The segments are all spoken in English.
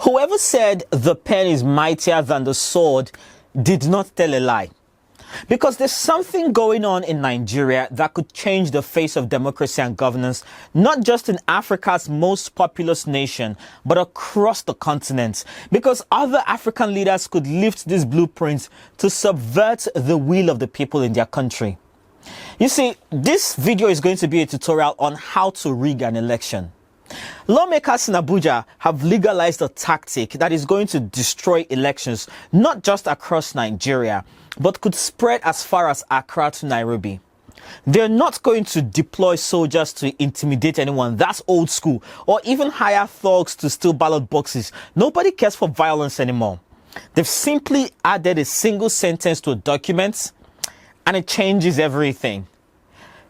Whoever said the pen is mightier than the sword did not tell a lie. Because there's something going on in Nigeria that could change the face of democracy and governance, not just in Africa's most populous nation, but across the continent. Because other African leaders could lift these blueprints to subvert the will of the people in their country. You see, this video is going to be a tutorial on how to rig an election. Lawmakers in Abuja have legalized a tactic that is going to destroy elections, not just across Nigeria, but could spread as far as Accra to Nairobi. They're not going to deploy soldiers to intimidate anyone. That's old school. Or even hire thugs to steal ballot boxes. Nobody cares for violence anymore. They've simply added a single sentence to a document and it changes everything.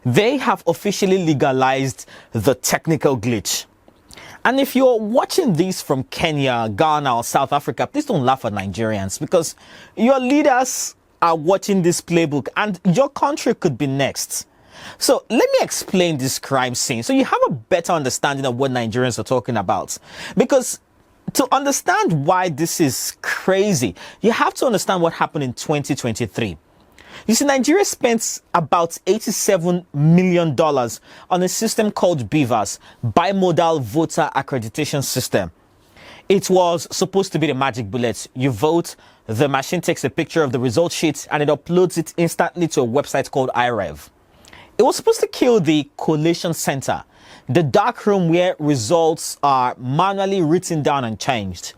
They have officially legalized the technical glitch. And if you're watching this from Kenya, Ghana, or South Africa, please don't laugh at Nigerians, because your leaders are watching this playbook and your country could be next. So let me explain this crime scene so you have a better understanding of what Nigerians are talking about. Because to understand why this is crazy, you have to understand what happened in 2023. You see, Nigeria spent about $87 million on a system called BVAS, Bimodal Voter Accreditation System. It was supposed to be the magic bullet. You vote, the machine takes a picture of the result sheet and it uploads it instantly to a website called iRev. It was supposed to kill the collation center, the dark room where results are manually written down and changed.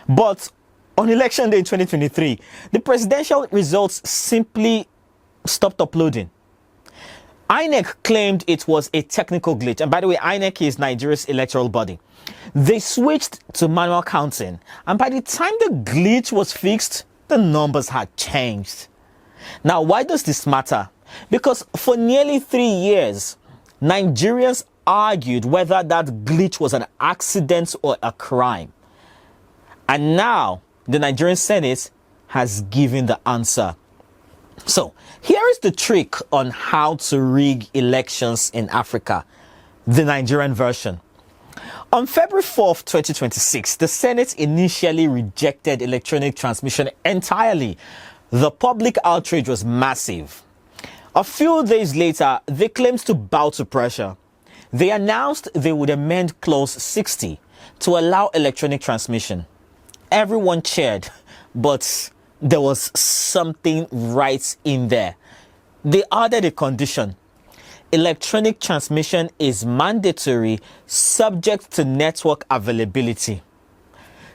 But on election day in 2023, the presidential results simply stopped uploading. INEC claimed it was a technical glitch. And by the way, INEC is Nigeria's electoral body. They switched to manual counting. And by the time the glitch was fixed, the numbers had changed. Now, why does this matter? Because for nearly 3 years, Nigerians argued whether that glitch was an accident or a crime. And now, the Nigerian Senate has given the answer. So, here is the trick on how to rig elections in Africa, the Nigerian version. On February 4th, 2026, the Senate initially rejected electronic transmission entirely. The public outrage was massive. A few days later, they claimed to bow to pressure. They announced they would amend Clause 60 to allow electronic transmission. Everyone cheered, but there was something right in there. They added a condition. Electronic transmission is mandatory, subject to network availability.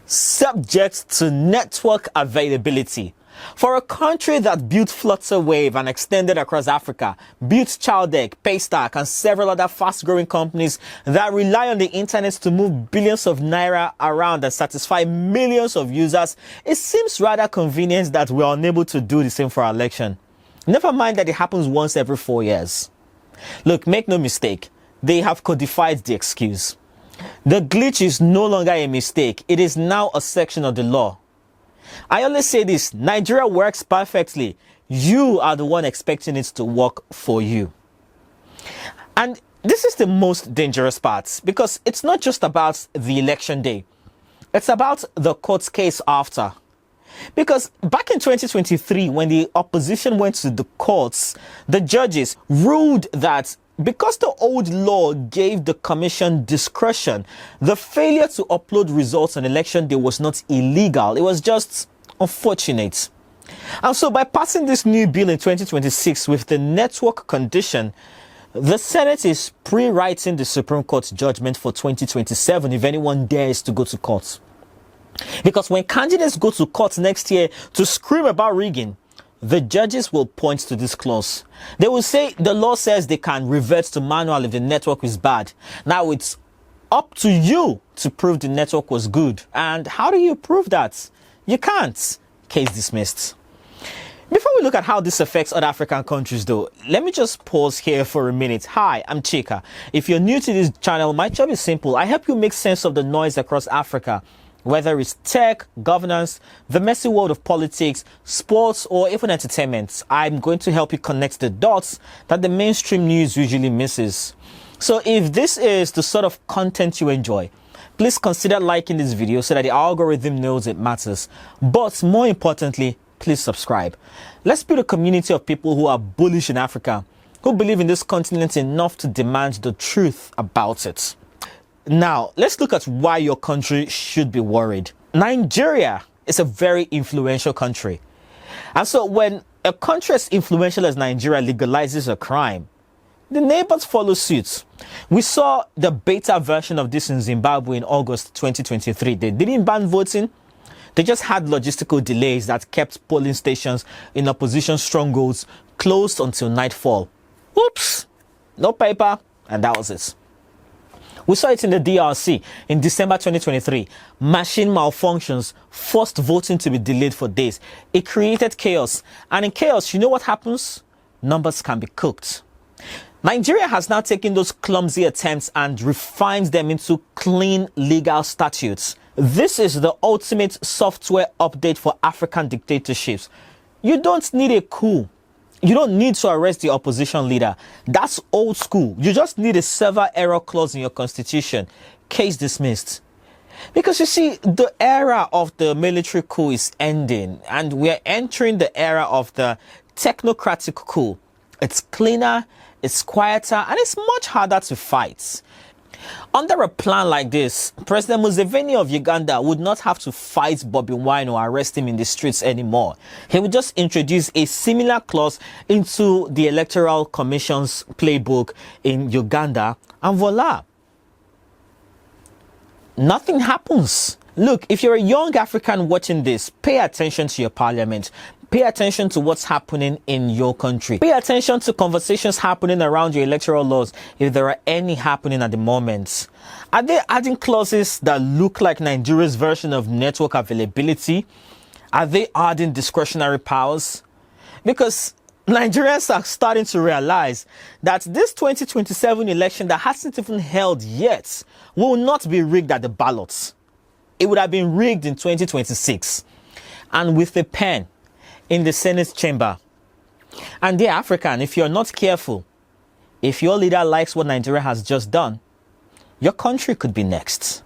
Subject to network availability. For a country that built Flutterwave and extended across Africa, built Chowdeck, Paystack, and several other fast-growing companies that rely on the internet to move billions of naira around and satisfy millions of users, it seems rather convenient that we are unable to do the same for our election. Never mind that it happens once every 4 years. Look, make no mistake, they have codified the excuse. The glitch is no longer a mistake, it is now a section of the law. I always say this, Nigeria works perfectly. You are the one expecting it to work for you. And this is the most dangerous part, because it's not just about the election day. It's about the court case after. Because back in 2023, when the opposition went to the courts, the judges ruled that because the old law gave the commission discretion, the failure to upload results on election day was not illegal. It was just unfortunate. And so by passing this new bill in 2026 with the network condition, the Senate is pre-writing the Supreme Court's judgment for 2027 if anyone dares to go to court. Because when candidates go to court next year to scream about rigging, the judges will point to this clause. They will say the law says they can revert to manual if the network is bad. Now it's up to you to prove the network was good. And how do you prove that? You can't. Case dismissed. Before we look at how this affects other African countries though, let me just pause here for a minute. Hi, I'm Chika. If you're new to this channel, my job is simple. I help you make sense of the noise across Africa. Whether it's tech, governance, the messy world of politics, sports, or even entertainment, I'm going to help you connect the dots that the mainstream news usually misses. So if this is the sort of content you enjoy, please consider liking this video so that the algorithm knows it matters. But more importantly, please subscribe. Let's build a community of people who are bullish in Africa, who believe in this continent enough to demand the truth about it. Now, let's look at why your country should be worried. Nigeria is a very influential country. And so when a country as influential as Nigeria legalizes a crime, the neighbors follow suit. We saw the beta version of this in Zimbabwe in August 2023. They didn't ban voting. They just had logistical delays that kept polling stations in opposition strongholds closed until nightfall. Oops, no paper, and that was it. We saw it in the DRC in December 2023. Machine malfunctions forced voting to be delayed for days. It created chaos. And in chaos, you know what happens? Numbers can be cooked. Nigeria has now taken those clumsy attempts and refined them into clean legal statutes. This is the ultimate software update for African dictatorships. You don't need a coup. You don't need to arrest the opposition leader. That's old school. You just need a server error clause in your constitution. Case dismissed. Because you see, the era of the military coup is ending and we're entering the era of the technocratic coup. It's cleaner, it's quieter, and it's much harder to fight. Under a plan like this, President Museveni of Uganda would not have to fight Bobby Wine or arrest him in the streets anymore. He would just introduce a similar clause into the Electoral Commission's playbook in Uganda, and voila. Nothing happens. Look, if you're a young African watching this, pay attention to your parliament. Pay attention to what's happening in your country. Pay attention to conversations happening around your electoral laws, if there are any happening at the moment. Are they adding clauses that look like Nigeria's version of network availability? Are they adding discretionary powers? Because Nigerians are starting to realize that this 2027 election that hasn't even held yet will not be rigged at the ballots. It would have been rigged in 2026. And with a pen in the Senate chamber. And dear African, if you're not careful, if your leader likes what Nigeria has just done, your country could be next.